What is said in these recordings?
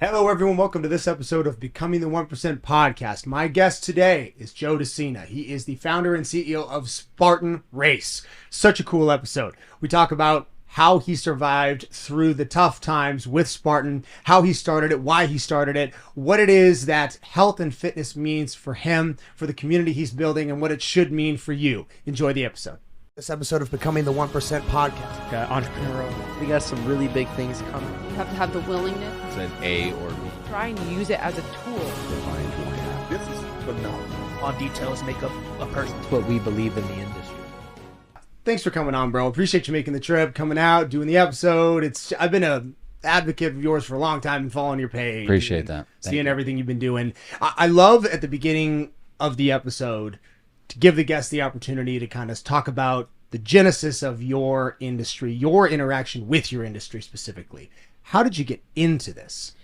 Hello, everyone. Welcome to this episode of Becoming the 1% podcast. My guest today is Joe Desena. He is the founder and CEO of Spartan Race. Such a cool episode. We talk about how he survived through the tough times with Spartan, how he started it, why he started it, what it is that health and fitness means for him, for the community he's building, and what it should mean for you. Enjoy the episode. This episode of Becoming the 1% podcast. Entrepreneurial. We got some really big things coming. You have to have the willingness. It's an A or B. Try and use it as a tool. This is phenomenal. All details make up a person. It's what we believe in the industry. Thanks for coming on, bro. Appreciate you making the trip, coming out, doing the episode. I've been a advocate of yours for a long time and following your page. Appreciate that. Seeing everything you've been doing. I love at the beginning of the episode to give the guest the opportunity to kind of talk about the genesis of your industry, your interaction with your industry specifically. How did you get into this?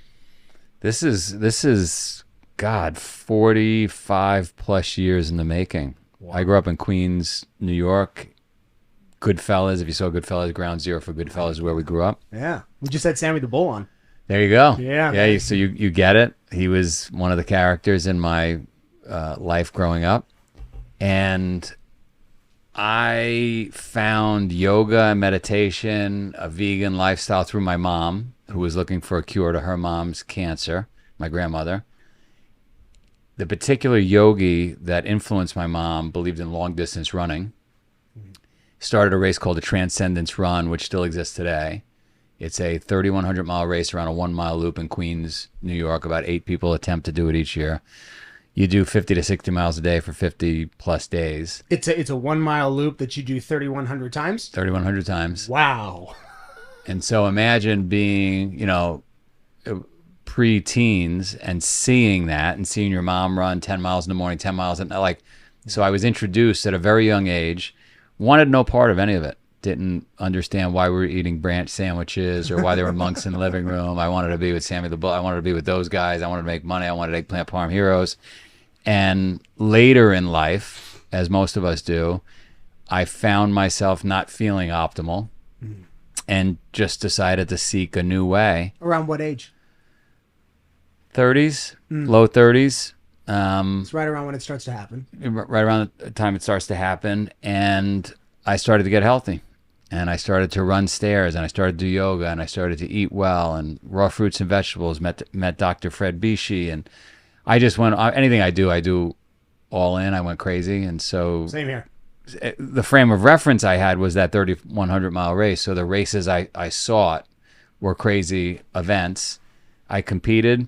This is God, 45 plus years in the making. Wow. I grew up in Queens, New York. Goodfellas, if you saw Goodfellas, Ground Zero for Goodfellas is where we grew up. Yeah. We just had Sammy the Bull on. There you go. Yeah. Yeah, so you get it. He was one of the characters in my life growing up. And I found yoga and meditation, a vegan lifestyle through my mom, who was looking for a cure to her mom's cancer, my grandmother. The particular yogi that influenced my mom believed in long distance running. Started a race called the Transcendence Run, which still exists today. It's a 3,100 mile race around a 1 mile loop in Queens, New York. About 8 people attempt to do it each year. You do 50 to 60 miles a day for 50 plus days. It's a 1 mile loop that you do 3,100 times? 3,100 times. Wow. And so imagine being, pre-teens and seeing that and seeing your mom run 10 miles in the morning, 10 miles at night. So I was introduced at a very young age, wanted no part of any of it. Didn't understand why we were eating branch sandwiches or why there were monks in the living room. I wanted to be with Sammy the Bull. I wanted to be with those guys. I wanted to make money. I wanted Eggplant Farm Heroes. And later in life, as most of us do, I found myself not feeling optimal and just decided to seek a new way. Around what age? 30s, low 30s. It's right around when it starts to happen. Right around the time it starts to happen. And I started to get healthy. And I started to run stairs, and I started to do yoga, and I started to eat well, and raw fruits and vegetables, met Dr. Fred Bishi, and I just went, anything I do all in. I went crazy. And so Same here. The frame of reference I had was that 3,100 mile race. So the races I sought were crazy events. I competed.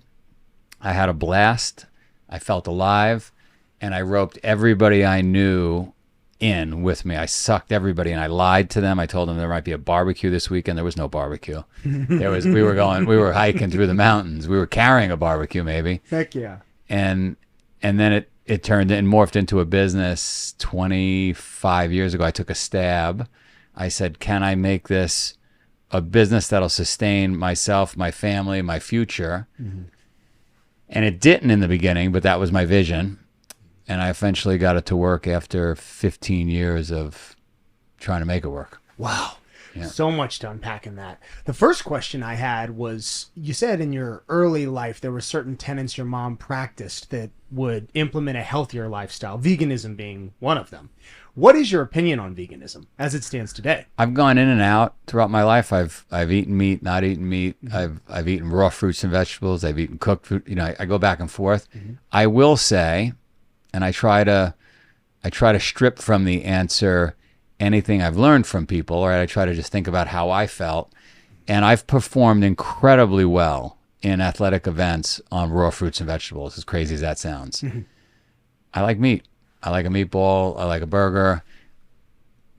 I had a blast. I felt alive. And I roped everybody I knew in with me. I sucked everybody and I lied to them. I told them there might be a barbecue this weekend. There was no barbecue. We were hiking through the mountains. We were carrying a barbecue maybe. Heck yeah. And then it turned and morphed into a business. 25 years ago, I took a stab. I said, can I make this a business that'll sustain myself, my family, my future? Mm-hmm. And it didn't in the beginning, but that was my vision. And I eventually got it to work after 15 years of trying to make it work. Wow. Yeah. So much to unpack in that. The first question I had was, you said in your early life there were certain tenets your mom practiced that would implement a healthier lifestyle, veganism being one of them. What is your opinion on veganism as it stands today? I've gone in and out throughout my life. I've eaten meat, not eaten meat. Mm-hmm. I've eaten raw fruits and vegetables. I've eaten cooked food. I go back and forth. Mm-hmm. I will say, and I try to strip from the answer anything I've learned from people, or I try to just think about how I felt. And I've performed incredibly well in athletic events on raw fruits and vegetables, as crazy as that sounds. Mm-hmm. I like meat. I like a meatball. I like a burger.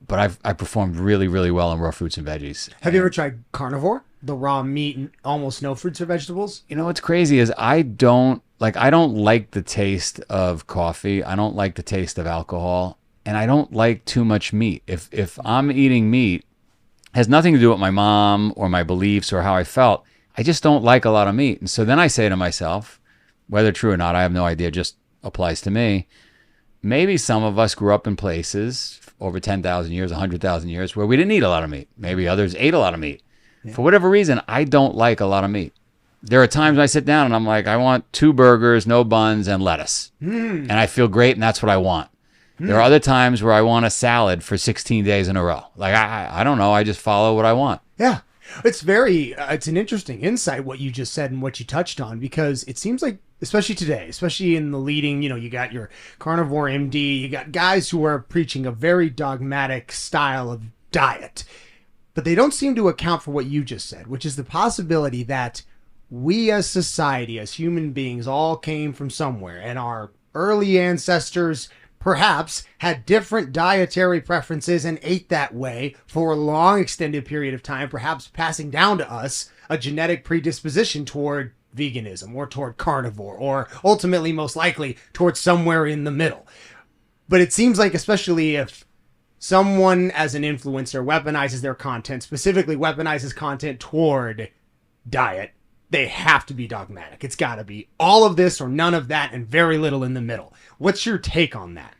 But I performed really, really well on raw fruits and veggies. Have you ever tried carnivore? The raw meat and almost no fruits or vegetables? You know what's crazy is I don't like the taste of coffee. I don't like the taste of alcohol. And I don't like too much meat. If I'm eating meat, it has nothing to do with my mom or my beliefs or how I felt. I just don't like a lot of meat. And so then I say to myself, whether true or not, I have no idea, just applies to me. Maybe some of us grew up in places over 10,000 years, 100,000 years where we didn't eat a lot of meat. Maybe others ate a lot of meat. Yeah. For whatever reason, I don't like a lot of meat. There are times when I sit down and I'm like, I want 2 burgers, no buns, and lettuce. And I feel great, and that's what I want. There are other times where I want a salad for 16 days in a row. Like, I don't know. I just follow what I want. Yeah. It's very, it's an interesting insight what you just said and what you touched on, because it seems like, especially today, especially in the leading, you got your carnivore MD, you got guys who are preaching a very dogmatic style of diet, but they don't seem to account for what you just said, which is the possibility that we as society, as human beings, all came from somewhere, and our early ancestors perhaps had different dietary preferences and ate that way for a long extended period of time, perhaps passing down to us a genetic predisposition toward veganism or toward carnivore, or ultimately most likely towards somewhere in the middle. But it seems like, especially if someone as an influencer weaponizes their content, specifically weaponizes content toward diet, they have to be dogmatic. It's got to be all of this or none of that and very little in the middle. What's your take on that?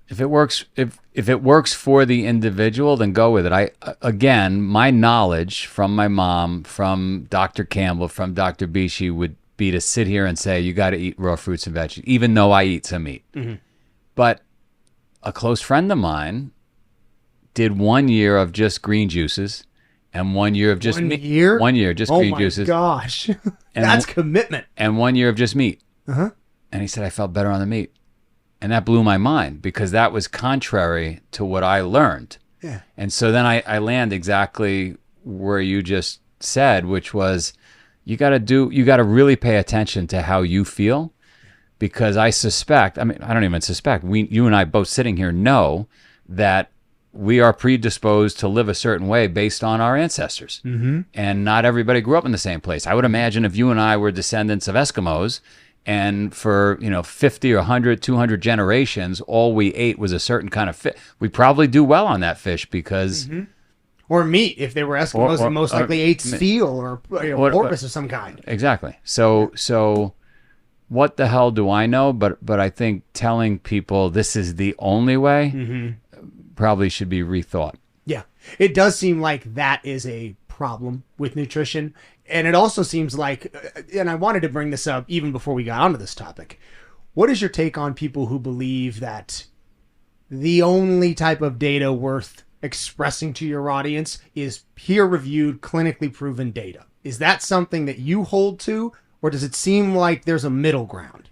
If it works, if it works for the individual, then go with it. Again, my knowledge from my mom, from Dr. Campbell, from Dr. Bishi would be to sit here and say, you got to eat raw fruits and veggies, even though I eat some meat. But a close friend of mine did 1 year of just green juices and 1 year of just meat. 1 year? 1 year, just green juices. Oh my gosh. That's commitment. And 1 year of just meat. And he said, I felt better on the meat. And that blew my mind, because that was contrary to what I learned. Yeah. And so then I land exactly where you just said, which was, you got to really pay attention to how you feel, because I suspect, I mean, I don't even suspect, you and I both sitting here know that we are predisposed to live a certain way based on our ancestors. And not everybody grew up in the same place. I would imagine if you and I were descendants of Eskimos, and for 50 or 100, 200 generations, all we ate was a certain kind of fish, we probably do well on that fish, because... Or meat, if they were Eskimos, they most likely ate seal or porpoise of some kind. Exactly. So what the hell do I know? But I think telling people this is the only way probably should be rethought. Yeah. It does seem like that is a problem with nutrition. And it also seems like, and I wanted to bring this up even before we got onto this topic, what is your take on people who believe that the only type of data worth expressing to your audience is peer-reviewed, clinically proven data? Is that something that you hold to, or does it seem like there's a middle ground?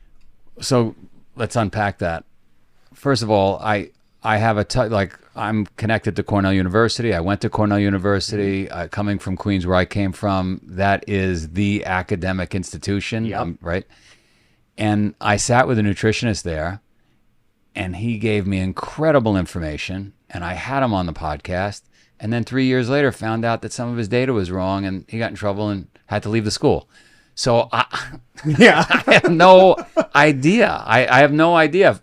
So let's unpack that. First of all, I have I'm connected to Cornell University. I went to Cornell University. Coming from Queens, where I came from, that is the academic institution, right? And I sat with a nutritionist there, and he gave me incredible information, and I had him on the podcast. And then 3 years later, found out that some of his data was wrong, and he got in trouble and had to leave the school. So I have no idea. I have no idea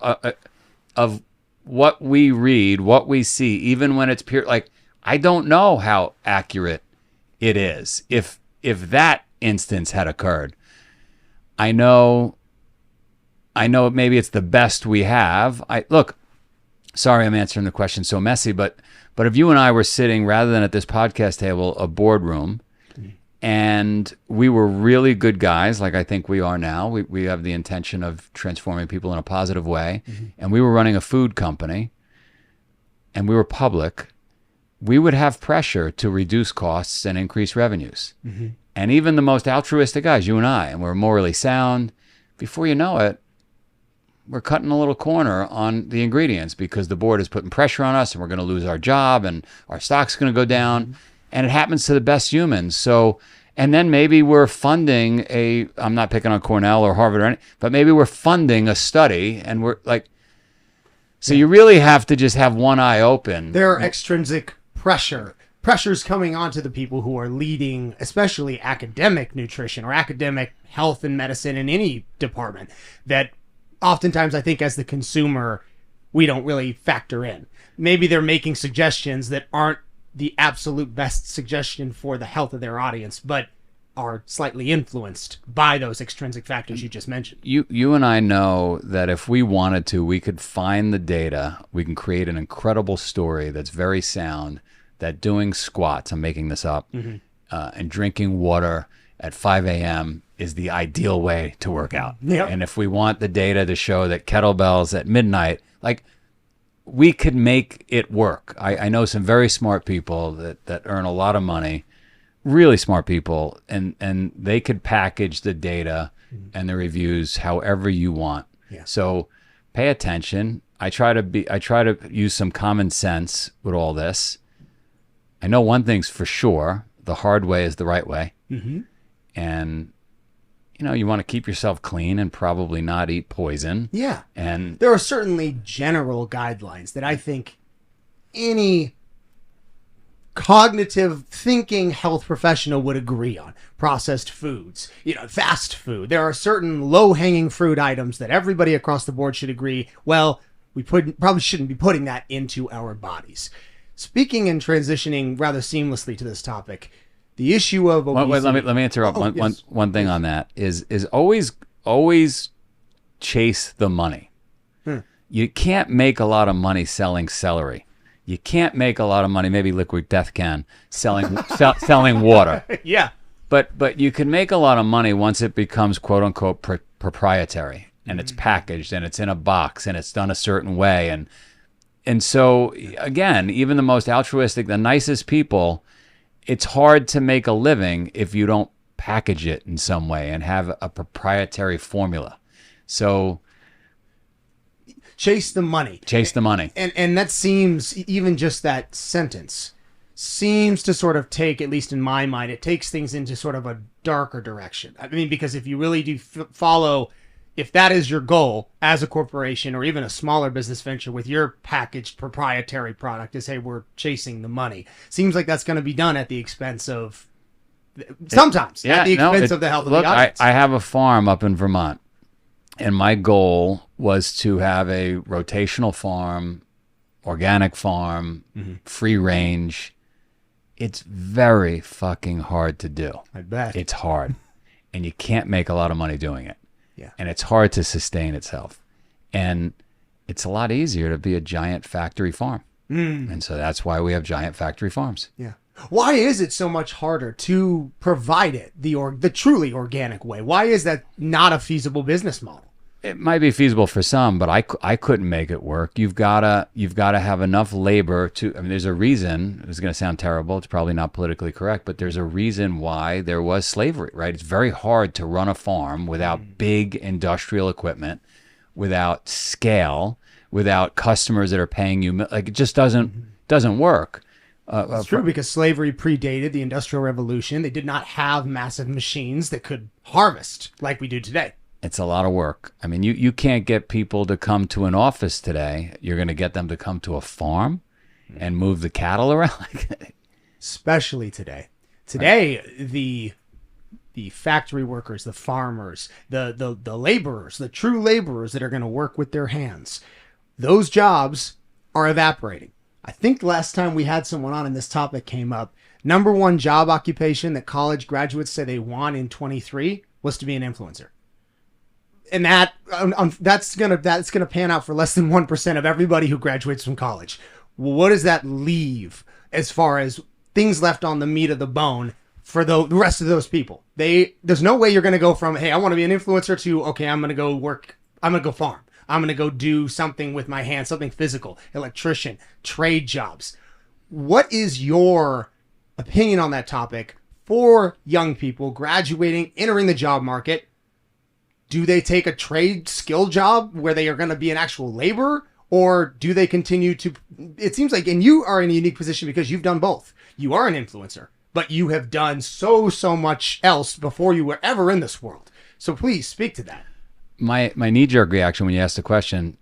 of what we read, what we see, even when it's pure. Like, I don't know how accurate it is. If that instance had occurred, I know maybe it's the best we have. Look, sorry I'm answering the question so messy, but if you and I were sitting, rather than at this podcast table, a boardroom, and we were really good guys, like I think we are now. We have the intention of transforming people in a positive way. And we were running a food company, and we were public. We would have pressure to reduce costs and increase revenues. And even the most altruistic guys, you and I, and we're morally sound, before you know it, we're cutting a little corner on the ingredients because the board is putting pressure on us, and we're going to lose our job, and our stock's going to go down. And it happens to the best humans. So, and then maybe we're funding I'm not picking on Cornell or Harvard or anything, but maybe we're funding a study, and we're like, so you really have to just have one eye open. There are extrinsic pressures coming onto the people who are leading, especially academic nutrition or academic health and medicine in any department, that oftentimes I think as the consumer, we don't really factor in. Maybe they're making suggestions that aren't the absolute best suggestion for the health of their audience, but are slightly influenced by those extrinsic factors you just mentioned. You and I know that if we wanted to, we could find the data. We can create an incredible story that's very sound, that doing squats, I'm making this up, and drinking water at 5 a.m. is the ideal way to work out. Yep. And if we want the data to show that kettlebells at midnight, like, we could make it work. I know some very smart people that earn a lot of money, really smart people, and they could package the data and the reviews however you want. Yeah. So pay attention. I try to use some common sense with all this. I know one thing's for sure: the hard way is the right way. Mm-hmm. And you want to keep yourself clean and probably not eat poison. Yeah. And There are certainly general guidelines that I think any cognitive thinking health professional would agree on. Processed foods, fast food. There are certain low-hanging fruit items that everybody across the board should agree, well, we probably shouldn't be putting that into our bodies. Speaking and transitioning rather seamlessly to this topic, the issue of obesity... Wait, let me interrupt. Yes. One thing on that is always chase the money. You can't make a lot of money selling celery. You can't make a lot of money, maybe Liquid Death can, selling water. Yeah. But you can make a lot of money once it becomes quote unquote proprietary, and it's packaged and it's in a box and it's done a certain way. And so again, even the most altruistic, the nicest people, it's hard to make a living if you don't package it in some way and have a proprietary formula. So Chase the money. chase the money. And that seems, even just that sentence, seems to sort of take, at least in my mind, it takes things into sort of a darker direction. I mean, because if you really do follow, if that is your goal as a corporation or even a smaller business venture with your packaged proprietary product, is, hey, we're chasing the money. Seems like that's going to be done at the expense of, sometimes, at the expense of the health of the audience. I have a farm up in Vermont, and my goal was to have a rotational farm, organic farm, free range. It's very fucking hard to do. I bet. It's hard. And you can't make a lot of money doing it. Yeah. And it's hard to sustain itself. And it's a lot easier to be a giant factory farm. And so that's why we have giant factory farms. Yeah. Why is it so much harder to provide it the truly organic way? Why is that not a feasible business model? It might be feasible for some, but I couldn't make it work. You've gotta have enough labor to. I mean, there's a reason. It's going to sound terrible. It's probably not politically correct, but there's a reason why there was slavery, right? It's very hard to run a farm without big industrial equipment, without scale, without customers that are paying you. Like, it just doesn't work. It's true, because slavery predated the Industrial Revolution. They did not have massive machines that could harvest like we do today. It's a lot of work. I mean, you can't get people to come to an office today. You're going to get them to come to a farm and move the cattle around. Especially today. Today, the factory workers, the farmers, the laborers, the true laborers that are going to work with their hands, those jobs are evaporating. I think last time we had someone on and this topic came up, number one job occupation that college graduates say they want in 23 was to be an influencer. And that's gonna pan out for less than 1% of everybody who graduates from college. Well, what does that leave as far as things left on the meat of the bone for the rest of those people? There's no way you're gonna go from, hey, I want to be an influencer, to, okay, I'm gonna go work, I'm gonna go farm, I'm gonna go do something with my hands, something physical, electrician, trade jobs. What is your opinion on that topic for young people graduating, entering the job market? Do they take a trade skill job where they are going to be an actual laborer, or do they continue to, it seems like, and you are in a unique position because you've done both. You are an influencer, but you have done so much else before you were ever in this world. So please speak to that. My knee-jerk reaction when you ask the question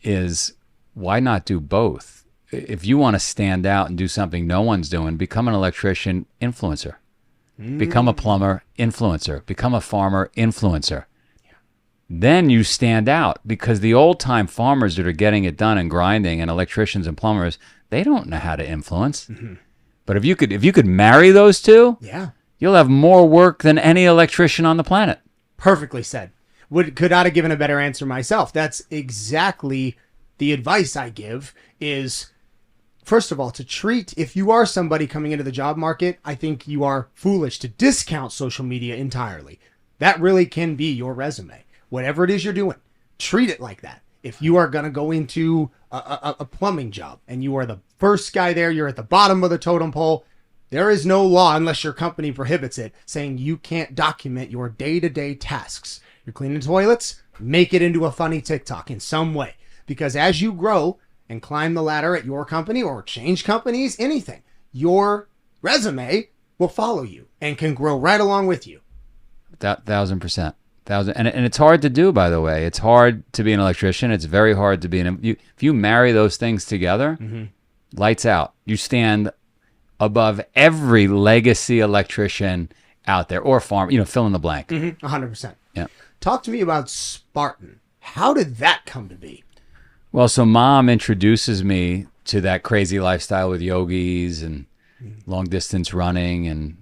is, why not do both? If you want to stand out and do something no one's doing, become an electrician, influencer. Become a plumber, influencer. Become a farmer, influencer. Then you stand out, because the old-time farmers that are getting it done and grinding, and electricians and plumbers, they don't know how to influence. But if you could marry those two, Yeah. you'll have more work than any electrician on the planet. Perfectly said. Could not have given a better answer myself. That's exactly the advice I give, is first of all, if you are somebody coming into the job market, I think you are foolish to discount social media entirely. That really can be your resume. Whatever it is you're doing, treat it like that. If you are going to go into a plumbing job and you are the first guy there, you're at the bottom of the totem pole, there is no law, unless your company prohibits it, saying you can't document your day-to-day tasks. You're cleaning toilets, make it into a funny TikTok in some way. Because as you grow and climb the ladder at your company or change companies, anything, your resume will follow you and can grow right along with you. 1,000%. And it's hard to do, by the way. It's hard to be an electrician. It's very hard to be if you marry those things together, lights out. You stand above every legacy electrician out there, or farm, fill in the blank. 100%. Yeah. Talk to me about Spartan. How did that come to be? Well, so Mom introduces me to that crazy lifestyle with yogis and long distance running and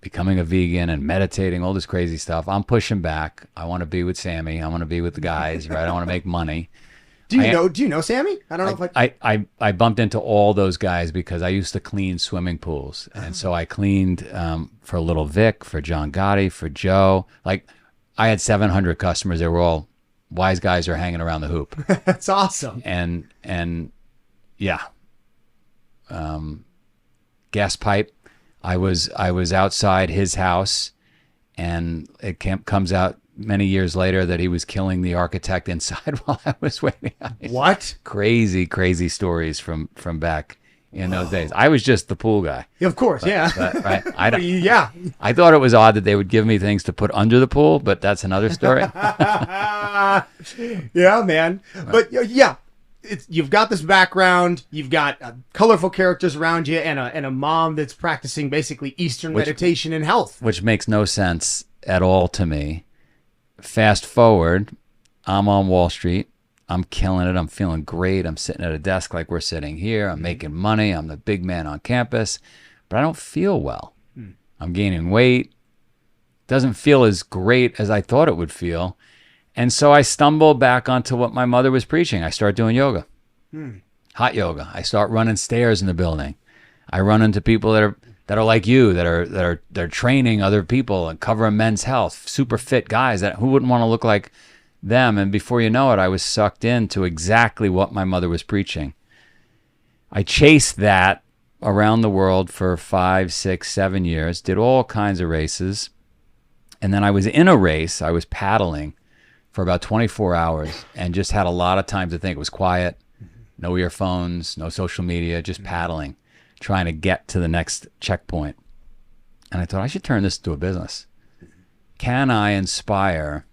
becoming a vegan and meditating, all this crazy stuff. I'm pushing back. I want to be with Sammy. I want to be with the guys, right? I want to make money. Do you know Sammy? I don't know if I bumped into all those guys because I used to clean swimming pools. And so I cleaned for Little Vic, for John Gotti, for Joe. Like, I had 700 customers. They were all wise guys who are hanging around the hoop. That's awesome. And yeah. Gas pipe. I was outside his house, and it comes out many years later that he was killing the architect inside while I was waiting. What? Crazy stories from back in those days. I was just the pool guy. Of course, yeah. But, right? Yeah. I thought it was odd that they would give me things to put under the pool, but that's another story. Yeah, man. But yeah, you've got this background. You've got colorful characters around you, and a mom that's practicing basically Eastern meditation and health, which makes no sense at all to me. Fast forward, I'm on Wall Street. I'm killing it. I'm feeling great. I'm sitting at a desk like we're sitting here. I'm making money. I'm the big man on campus, but I don't feel well. I'm gaining weight. Doesn't feel as great as I thought it would feel. And so I stumble back onto what my mother was preaching. I start doing yoga, hot yoga. I start running stairs in the building. I run into people that are like you, that are training other people and covering men's health, super fit guys who wouldn't want to look like them. And before you know it, I was sucked into exactly what my mother was preaching. I chased that around the world for 5, 6, 7 years, did all kinds of races. And then I was in a race. I was paddling for about 24 hours and just had a lot of time to think. It was quiet, no earphones, no social media, just paddling, trying to get to the next checkpoint. And I thought, I should turn this into a business. Can I inspire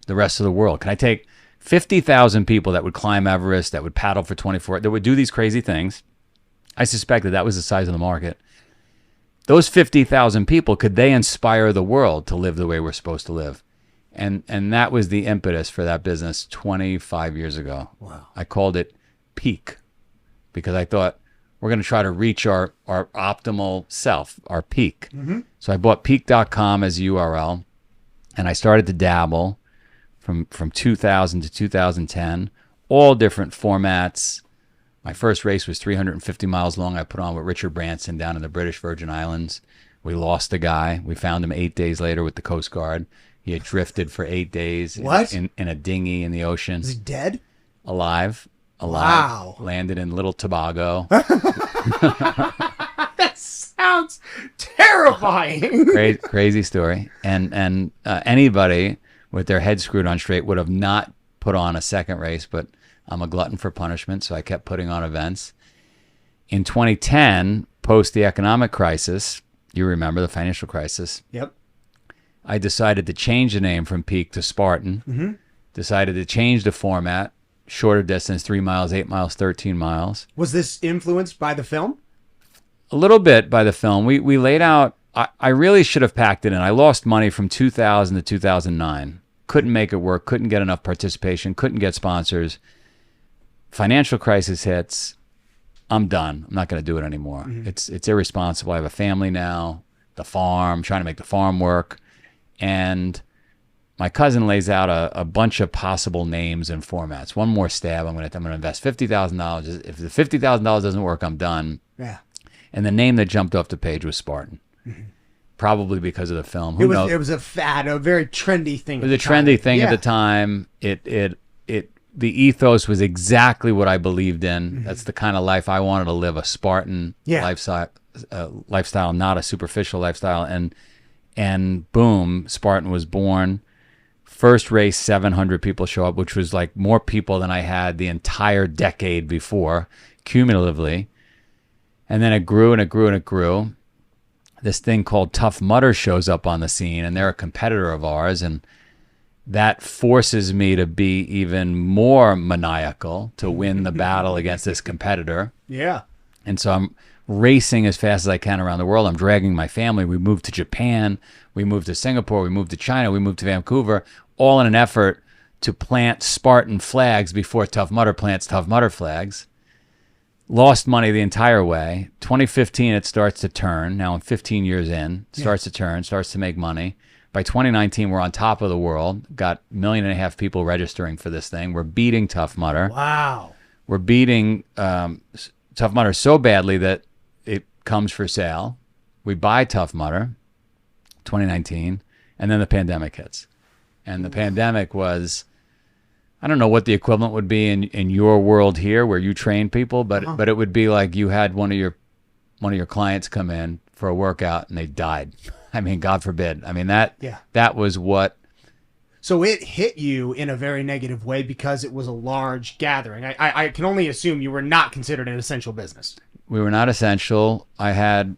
the rest of the world? Can I take 50,000 people that would climb Everest, that would paddle for 24, that would do these crazy things? I suspected that was the size of the market. Those 50,000 people, could they inspire the world to live the way we're supposed to live? And that was the impetus for that business 25 years ago. Wow. I called it Peak because I thought we're going to try to reach our optimal self, our peak. So I bought peak.com as a URL, and I started to dabble from 2000 to 2010, all different formats. My first race was 350 miles long. I put on with Richard Branson down in the British Virgin Islands. We lost a guy. We found him 8 days later with the Coast Guard. He had drifted for 8 days in a dinghy in the ocean. Is he dead? Alive. Wow. Landed in Little Tobago. That sounds terrifying. Crazy story. And anybody with their head screwed on straight would have not put on a second race, but I'm a glutton for punishment, so I kept putting on events. In 2010, post the economic crisis, you remember the financial crisis. Yep. I decided to change the name from Peak to Spartan. Decided to change the format, shorter distance, 3 miles, 8 miles, 13 miles. Was this influenced by the film? A little bit by the film. We laid out, I really should have packed it in. I lost money from 2000 to 2009. Couldn't make it work, couldn't get enough participation, couldn't get sponsors. Financial crisis hits. I'm done. I'm not going to do it anymore. It's irresponsible. I have a family now, the farm, trying to make the farm work. And my cousin lays out a bunch of possible names and formats. One more stab. I'm gonna invest $50,000. If the $50,000 doesn't work, I'm done. Yeah. And the name that jumped off the page was Spartan, probably because of the film. Who knows? It was a fad, a very trendy thing. It was a trendy thing at the time. The ethos was exactly what I believed in. That's the kind of life I wanted to live, a Spartan lifestyle, not a superficial lifestyle. And boom, Spartan was born. First race, 700 people show up, which was like more people than I had the entire decade before, cumulatively. And then it grew and it grew and it grew. This thing called Tough Mudder shows up on the scene, and they're a competitor of ours, and that forces me to be even more maniacal to win the battle against this competitor. Yeah. And so I'm racing as fast as I can around the world. I'm dragging my family. We moved to Japan. We moved to Singapore. We moved to China. We moved to Vancouver, all in an effort to plant Spartan flags before Tough Mudder plants Tough Mudder flags. Lost money the entire way. 2015, it starts to turn. Now I'm 15 years in. Starts to turn, starts to make money. By 2019, we're on top of the world. Got 1.5 million people registering for this thing. We're beating Tough Mudder. Wow. We're beating Tough Mudder so badly that it comes for sale. We buy Tough Mudder, 2019, and then the pandemic hits. And the pandemic was, I don't know what the equivalent would be in your world here where you train people, but it would be like you had one of your clients come in for a workout and they died. I mean, God forbid. I mean, that was what. So it hit you in a very negative way because it was a large gathering. I can only assume you were not considered an essential business. We were not essential. I had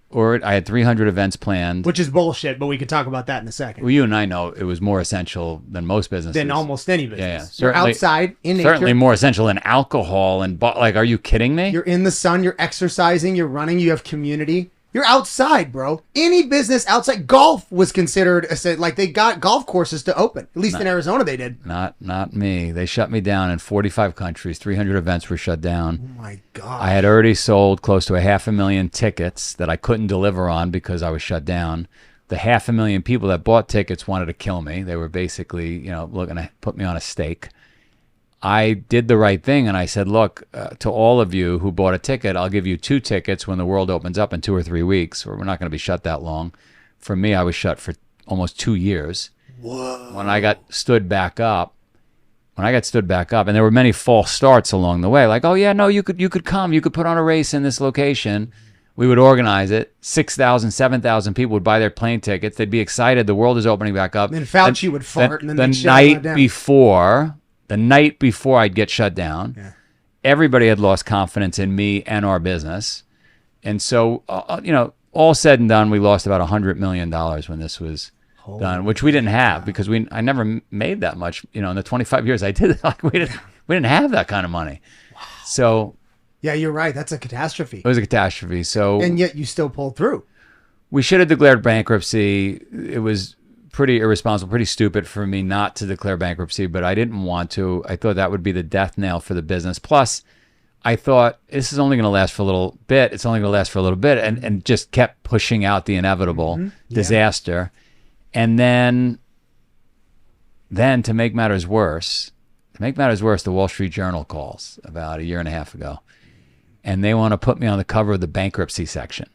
300 events planned. Which is bullshit, but we could talk about that in a second. Well, you and I know it was more essential than most businesses. Than almost any business. Yeah. You're outside, in nature. Certainly more essential than alcohol and, like, are you kidding me? You're in the sun, you're exercising, you're running, you have community. You're outside, bro. Any business outside. Golf was considered, like they got golf courses to open. At least in Arizona they did. Not me. They shut me down in 45 countries. 300 events were shut down. Oh my God. I had already sold close to 500,000 tickets that I couldn't deliver on because I was shut down. The 500,000 people that bought tickets wanted to kill me. They were basically, looking to put me on a stake. I did the right thing, and I said, look, to all of you who bought a ticket, I'll give you 2 tickets when the world opens up in 2 or 3 weeks, or we're not going to be shut that long. For me, I was shut for almost 2 years. Whoa. When I got stood back up, and there were many false starts along the way, like, oh, yeah, no, you could come. You could put on a race in this location. We would organize it. 6,000, 7,000 people would buy their plane tickets. They'd be excited. The world is opening back up. And then Fauci would fart, and then the night before I'd get shut down, everybody had lost confidence in me and our business. And so, all said and done, we lost about $100 million when this was done, which we didn't have because I never made that much. In the 25 years I did it, like we didn't have that kind of money. Wow. So, yeah, you're right. That's a catastrophe. It was a catastrophe. So, and yet you still pulled through. We should have declared bankruptcy. It was pretty irresponsible, pretty stupid for me not to declare bankruptcy, but I didn't want to. I thought that would be the death knell for the business. Plus, I thought this is only going to last for a little bit. It's only going to last for a little bit, and just kept pushing out the inevitable disaster. And then to make matters worse, the Wall Street Journal calls about 1.5 years ago, and they want to put me on the cover of the bankruptcy section.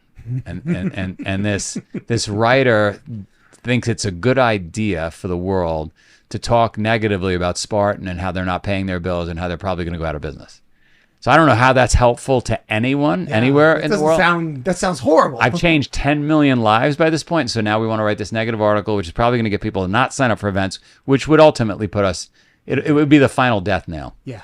And this writer thinks it's a good idea for the world to talk negatively about Spartan and how they're not paying their bills and how they're probably going to go out of business. So I don't know how that's helpful to anyone, anywhere in the world. That sounds horrible. I've changed 10 million lives by this point, so now we want to write this negative article, which is probably going to get people to not sign up for events, which would ultimately put us, it would be the final death knell. Yeah.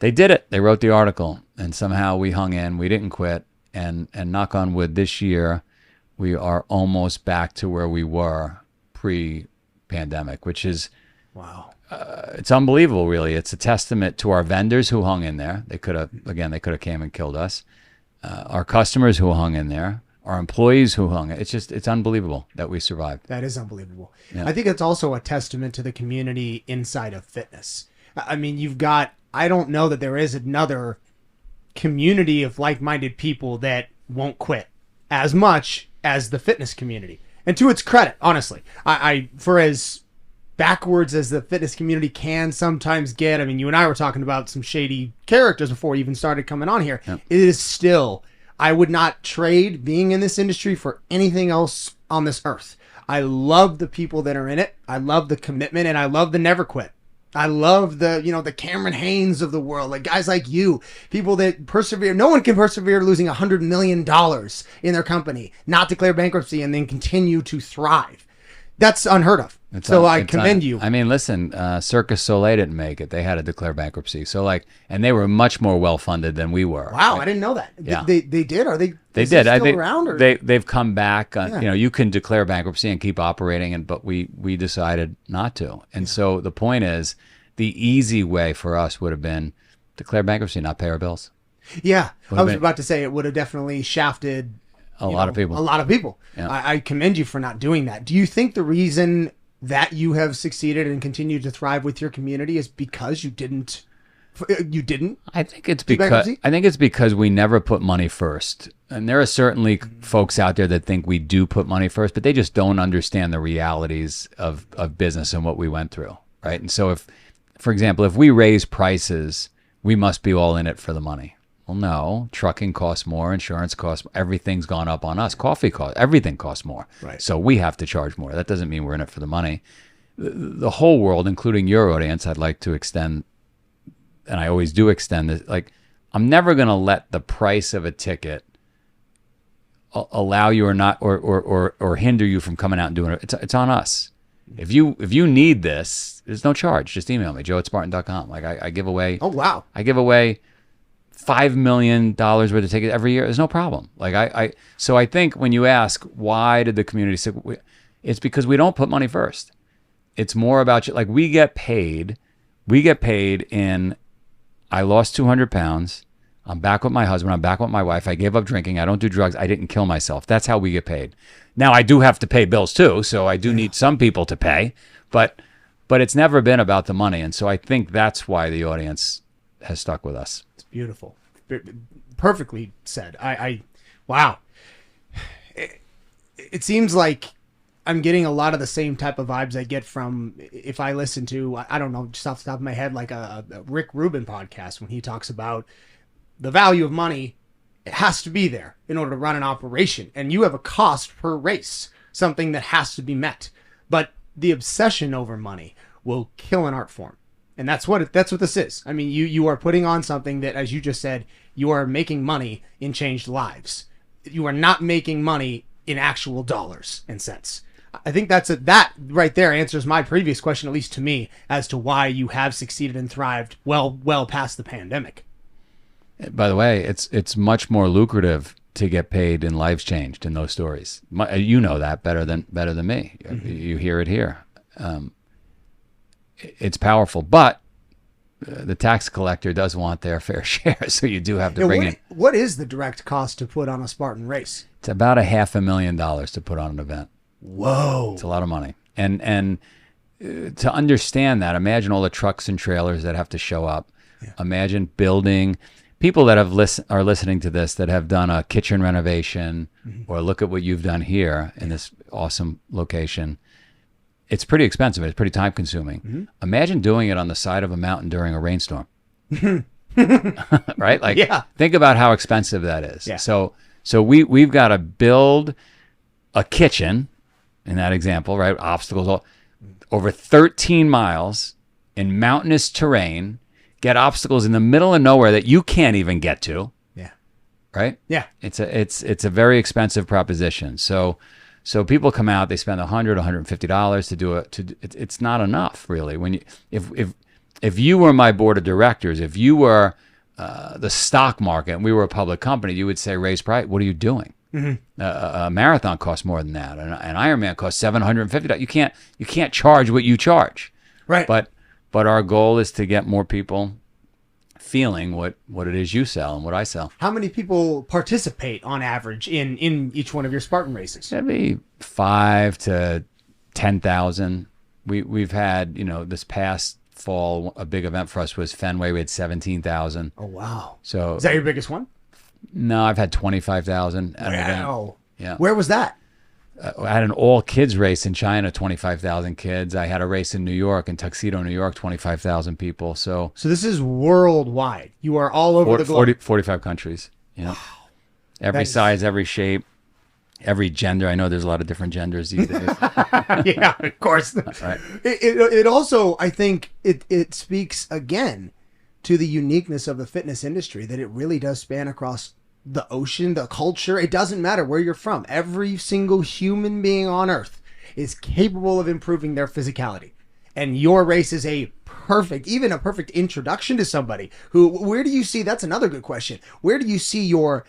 They did it. They wrote the article, and somehow we hung in. We didn't quit, and knock on wood, this year, we are almost back to where we were pre-pandemic, which is, wow. It's unbelievable, really. It's a testament to our vendors who hung in there. They could have came and killed us. Our customers who hung in there, our employees who hung. It's unbelievable that we survived. That is unbelievable. Yeah. I think it's also a testament to the community inside of fitness. I mean, I don't know that there is another community of like-minded people that won't quit as much as the fitness community. And to its credit, honestly, for as backwards as the fitness community can sometimes get, I mean, you and I were talking about some shady characters before we even started coming on here. Yep. It is still, I would not trade being in this industry for anything else on this earth. I love the people that are in it. I love the commitment, and I love the never quit. I love the Cameron Haynes of the world, like guys like you, people that persevere. No one can persevere losing $100 million in their company, not declare bankruptcy, and then continue to thrive. That's unheard of. I commend you. I mean, listen, Circus Soleil didn't make it. They had to declare bankruptcy. So and they were much more well-funded than we were. Wow, I didn't know that. Yeah. They did? Are they They is did. it I still think around? Or? they've come back. You can declare bankruptcy and keep operating, but we decided not to. And so the point is, the easy way for us would have been declare bankruptcy, not pay our bills. Yeah, I was been- about to say it would have definitely shafted A lot of people. A lot of people. Yeah. I commend you for not doing that. Do you think the reason that you have succeeded and continue to thrive with your community is because you didn't? I think it's do because bankruptcy? we never put money first. And there are certainly folks out there that think we do put money first, but they just don't understand the realities of business and what we went through, right? And so for example, if we raise prices, we must be all in it for the money. Well, no, trucking costs more, insurance costs, everything's gone up on us. Coffee costs, everything costs more. Right. So we have to charge more. That doesn't mean we're in it for the money. The whole world, including your audience, I'd like to extend, and I always do extend this, I'm never going to let the price of a ticket allow you or hinder you from coming out and doing it. It's on us. If you need this, there's no charge. Just email me, joe@spartan.com. I give away. Oh wow! I give away $5 million worth of tickets every year. There's no problem. So I think when you ask why did the community say, it's because we don't put money first. It's more about we get paid. We get paid in. I lost 200 pounds. I'm back with my husband. I'm back with my wife. I gave up drinking. I don't do drugs. I didn't kill myself. That's how we get paid. Now I do have to pay bills too, so I do need some people to pay, but it's never been about the money, and so I think that's why the audience has stuck with us. It's beautiful, perfectly said. Wow. It seems like I'm getting a lot of the same type of vibes I get from if I listen to, I don't know, just off the top of my head, like a Rick Rubin podcast when he talks about the value of money. It has to be there in order to run an operation. And you have a cost per race, something that has to be met. But the obsession over money will kill an art form. And that's what this is. I mean, you are putting on something that, as you just said, you are making money in changed lives. You are not making money in actual dollars and cents. I think that right there answers my previous question, at least to me, as to why you have succeeded and thrived well past the pandemic. By the way, it's much more lucrative to get paid in lives changed in those stories. You know that better than me. Mm-hmm. You hear it here. It's powerful, but the tax collector does want their fair share, so you do have to bring in. What is the direct cost to put on a Spartan race? It's about $500,000 to put on an event. Whoa, it's a lot of money, and to understand that, imagine all the trucks and trailers that have to show up. Yeah. Imagine building. People that are listening to this that have done a kitchen renovation, mm-hmm. or look at what you've done here in this awesome location. It's pretty expensive. It's pretty time consuming. Mm-hmm. Imagine doing it on the side of a mountain during a rainstorm. Right? Yeah. Think about how expensive that is. Yeah. So we've got to build a kitchen in that example, right? Obstacles over 13 miles in mountainous terrain. Get obstacles in the middle of nowhere that you can't even get to. Yeah. Right? Yeah. It's a very expensive proposition. So people come out, they spend $100, $150 to do it. It's not enough, really. When if you were my board of directors, if you were the stock market and we were a public company, you would say raise price. What are you doing? Mm-hmm. A marathon costs more than that. An Ironman costs $750. You can't charge what you charge. Right. But our goal is to get more people feeling what it is you sell and what I sell. How many people participate on average in each one of your Spartan races? Maybe 5,000 to 10,000. We've had, this past fall, a big event for us was Fenway. We had 17,000. Oh wow! So is that your biggest one? No, I've had 25,000 at an event. Wow. Yeah. Where was that? I had an all kids race in China, 25,000 kids. I had a race in New York, in Tuxedo, New York, 25,000 people. So So this is worldwide. You are all over the globe. 45 countries. You know, every That is- size, every shape, every gender. I know there's a lot of different genders these days. Yeah, of course. Right. It also, I think, it speaks again to the uniqueness of the fitness industry, that it really does span across the ocean, the culture. It doesn't matter where you're from. Every single human being on earth is capable of improving their physicality. And your race is a perfect introduction to somebody who, where do you see, that's another good question. Where do you see your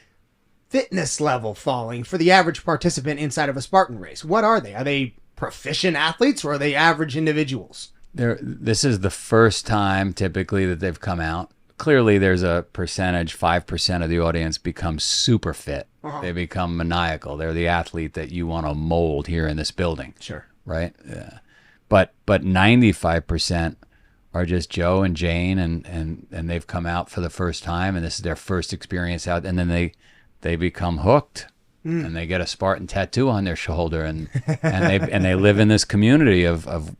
fitness level falling for the average participant inside of a Spartan race? What are they? Are they proficient athletes, or are they average individuals? This is the first time typically that they've come out. Clearly, there's a percentage, 5% of the audience becomes super fit. They become maniacal. They're the athlete that you want to mold here in this building. Sure. Right? Yeah. But 95% are just Joe and Jane, and they've come out for the first time, and this is their first experience out, and then they become hooked. And they get a Spartan tattoo on their shoulder, and they live in this community of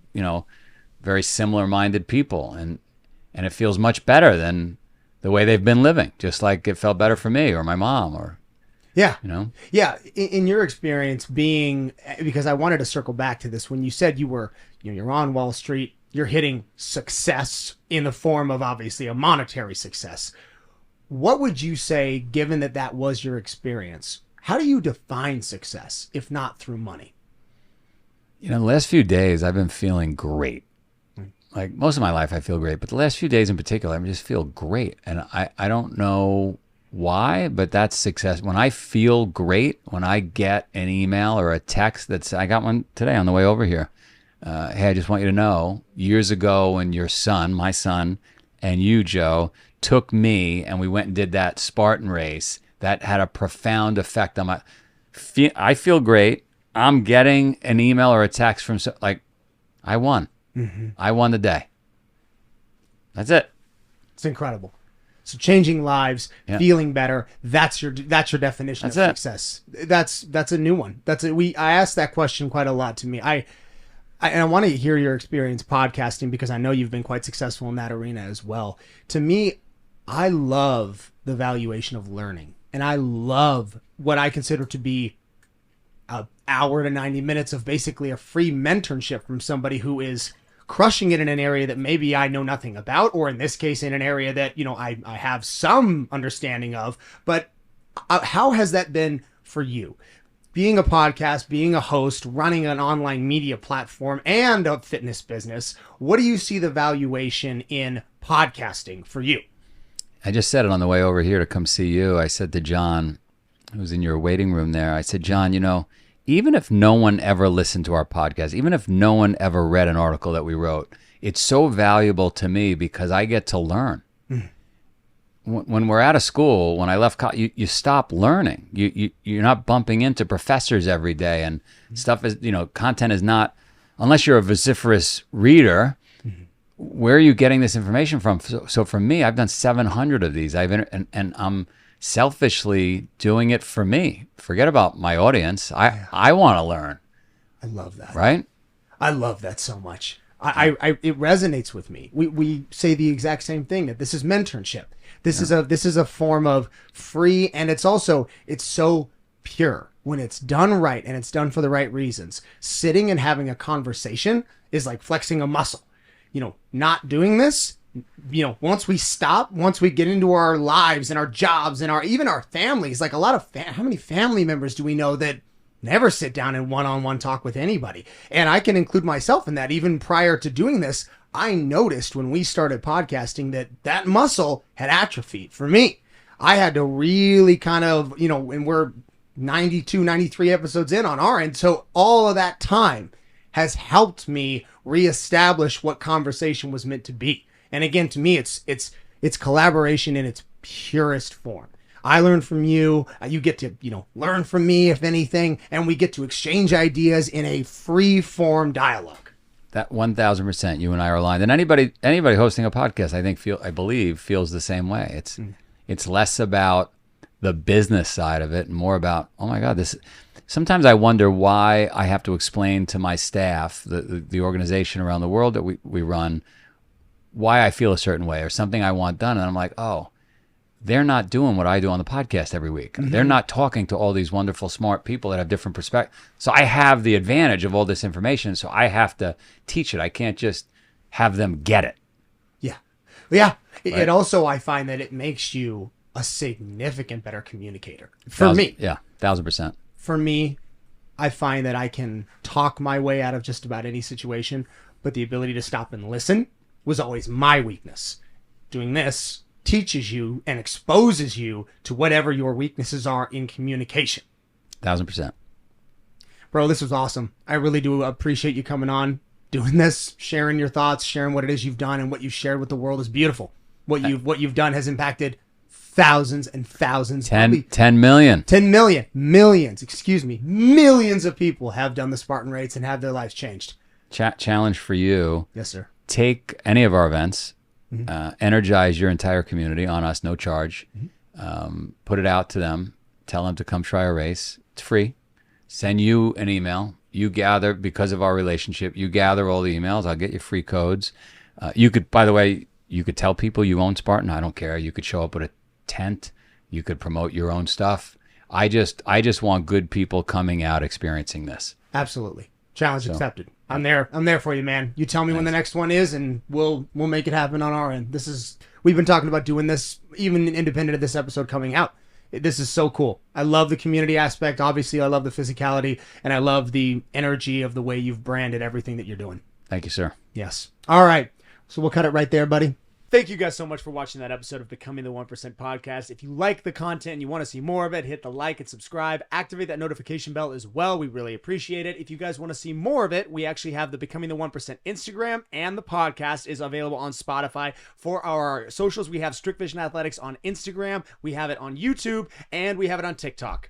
very similar-minded people, and it feels much better than the way they've been living, just like it felt better for me or my mom, or Yeah. Yeah. In your experience because I wanted to circle back to this, when you said you're on Wall Street, you're hitting success in the form of obviously a monetary success. What would you say, given that was your experience? How do you define success, if not through money? The last few days I've been feeling great. Like most of my life I feel great, but the last few days in particular, I just feel great. And I don't know why, but that's success. When I feel great, when I get an email or a text I got one today on the way over here. Hey, I just want you to know, years ago when my son, and you, Joe, took me and we went and did that Spartan race, that had a profound effect on I feel great. I'm getting an email or a text from, I won. Mm-hmm. I won the day. That's it. It's incredible. So changing lives, feeling better, that's your definition of success. That's a new one. I asked that question quite a lot to me. I want to hear your experience podcasting, because I know you've been quite successful in that arena as well. To me, I love the valuation of learning, and I love what I consider to be an hour to 90 minutes of basically a free mentorship from somebody who is crushing it in an area that maybe I know nothing about, or in this case, in an area that, I have some understanding of. But how has that been for you? Being a podcast, being a host, running an online media platform, and a fitness business, what do you see the valuation in podcasting for you? I just said it on the way over here to come see you. I said to John, who's in your waiting room there, I said, John, even if no one ever listened to our podcast, even if no one ever read an article that we wrote, it's so valuable to me because I get to learn. When we're out of school, when I left college, you stop learning. You're not bumping into professors every day, and stuff is, content is not, unless you're a vociferous reader, where are you getting this information from? So for me, I've done 700 of these. And I'm selfishly doing it for me. Forget about my audience. I want to learn. I love that. Right? I love that so much. It resonates with me. We say the exact same thing, that this is mentorship. This is a form of free, and it's so pure when it's done right and it's done for the right reasons. Sitting and having a conversation is like flexing a muscle. Not doing this, once we get into our lives and our jobs and even our families, like how many family members do we know that never sit down and one-on-one talk with anybody? And I can include myself in that. Even prior to doing this, I noticed when we started podcasting that muscle had atrophied for me. I had to really kind of, and we're 92, 93 episodes in on our end. So all of that time has helped me reestablish what conversation was meant to be. And again, to me, it's collaboration in its purest form. I learn from you. You get to, learn from me, if anything, and we get to exchange ideas in a free form dialogue. That 1,000%, you and I are aligned. And anybody hosting a podcast, I believe feels the same way. It's less about the business side of it and more about, oh my God, sometimes I wonder why I have to explain to my staff, the organization around the world that we run, why I feel a certain way or something I want done. And I'm like, oh, they're not doing what I do on the podcast every week. Mm-hmm. They're not talking to all these wonderful, smart people that have different perspectives. So I have the advantage of all this information. So I have to teach it. I can't just have them get it. Yeah. Yeah. Right. It also, I find that it makes you a significant better communicator. For me. Yeah, 1,000%. For me, I find that I can talk my way out of just about any situation, but the ability to stop and listen was always my weakness. Doing this teaches you and exposes you to whatever your weaknesses are in communication. 1,000%. Bro, this was awesome. I really do appreciate you coming on, doing this, sharing your thoughts, sharing what it is you've done, and what you've shared with the world is beautiful. What you've done has impacted thousands and thousands. 10 million. 10 million. Millions of people have done the Spartan Race and have their lives changed. Challenge for you. Yes, sir. Take any of our events, energize your entire community on us, no charge. Put it out to them. Tell them to come try a race. It's free. Send you an email. You gather, because of our relationship, you gather all the emails. I'll get you free codes. You could, by the way, you could tell people you own Spartan. I don't care. You could show up with a tent. You could promote your own stuff. I just want good people coming out experiencing this. Absolutely. Challenge accepted. I'm there for you, man. You tell me when the next one is, and we'll make it happen on our end. We've been talking about doing this even independent of this episode coming out. This is so cool. I love the community aspect. Obviously, I love the physicality, and I love the energy of the way you've branded everything that you're doing. Thank you, sir. Yes. All right. So we'll cut it right there, buddy. Thank you guys so much for watching that episode of Becoming the 1% podcast. If you like the content and you want to see more of it, hit the like and subscribe. Activate that notification bell as well. We really appreciate it. If you guys want to see more of it, we actually have the Becoming the 1% Instagram, and the podcast is available on Spotify. For our socials, we have Strict Vision Athletics on Instagram, we have it on YouTube, and we have it on TikTok.